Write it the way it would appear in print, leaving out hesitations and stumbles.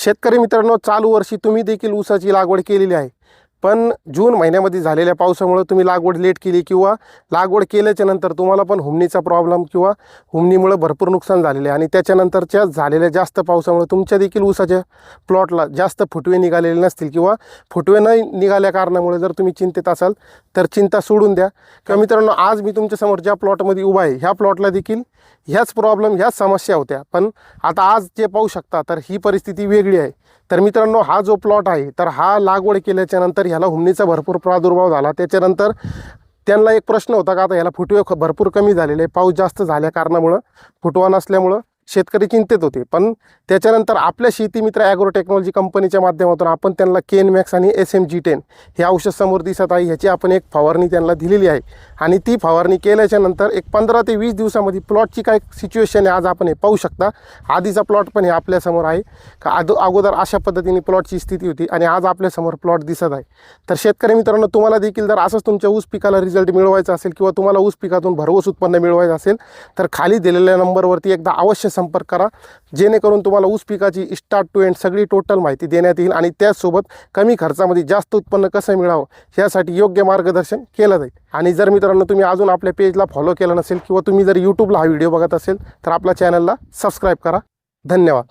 शेतकरी मित्रांनो, चालू वर्षी तुम्ही देखील ऊसाची लागवड केलेली आहे, पण जून महिन्यामध्ये झालेल्या पावसामुळे तुम्ही लागवड लेट केली किंवा लागवड केल्याच्या नंतर तुम्हाला पण हुमणीचा प्रॉब्लेम किंवा हुमणीमुळे भरपूर नुकसान झालेले आहे आणि त्याच्यानंतरच्या झालेल्या जास्त पावसामुळे तुमच्या देखील ऊसाच्या प्लॉटला जास्त फुटवे निघालेले नसतील किंवा फुटवे न निघाल्या कारणामुळे जर तुम्ही चिंतेत असाल तर चिंता सोडून द्या. किंवा मित्रांनो, आज मी तुमच्यासमोर ज्या प्लॉटमध्ये उभा आहे ह्या प्लॉटला देखील ह्याच प्रॉब्लेम ह्याच समस्या होत्या, पण आता आज जे पाहू शकता तर ही परिस्थिती वेगळी आहे. तर मित्रांनो, हा जो प्लॉट आहे तर हा लागवड केल्याच्या नंतर ह्याला हुमणीचा भरपूर प्रादुर्भाव झाला. त्याच्यानंतर त्यांना एक प्रश्न होता का आता ह्याला फुटवे भरपूर कमी झालेले, पाऊस जास्त झाल्या कारणामुळं फुटवा नसल्यामुळं शेतकरी चिंतेत होते. पण त्याच्यानंतर आपल्या शेती मित्र ॲग्रो टेक्नॉलॉजी कंपनीच्या माध्यमातून आपण त्यांना केन मॅक्स आणि SMG10 हे औषध समोर दिसत आहे, ह्याची आपण एक फवारणी त्यांना दिलेली आहे आणि ती फवारणी केल्याच्या नंतर एक 15 ते 20 दिवसामध्ये प्लॉटची काय सिच्युएशन आहे आज आपण हे पाहू शकता. आधीचा प्लॉट पण हे आपल्यासमोर आहे का अगोदर अशा पद्धतीने प्लॉटची स्थिती होती आणि आज आपल्यासमोर प्लॉट दिसत आहे. तर शेतकरी मित्रांनो, तुम्हाला देखील जर असंच तुमच्या ऊस पिकाला रिझल्ट मिळवायचा असेल किंवा तुम्हाला ऊस पिकातून भरघोस उत्पन्न मिळवायचं असेल तर खाली दिलेल्या नंबरवरती एकदा अवश्य संपर्क करा, जेणेकरून तुम्हाला ऊस पिकाची स्टार्ट टू एंड सगळी टोटल माहिती देण्यात येईल आणि त्याचसोबत कमी खर्चामध्ये जास्त उत्पन्न कसं मिळावं यासाठी योग्य मार्गदर्शन केलं जाईल. आणि जर मित्रांनो तुम्ही अजून आपल्या पेजला फॉलो केलं नसेल किंवा तुम्ही जर यूट्यूबला हा व्हिडिओ बघत असेल तर आपल्या चॅनलला सबस्क्राईब करा. धन्यवाद.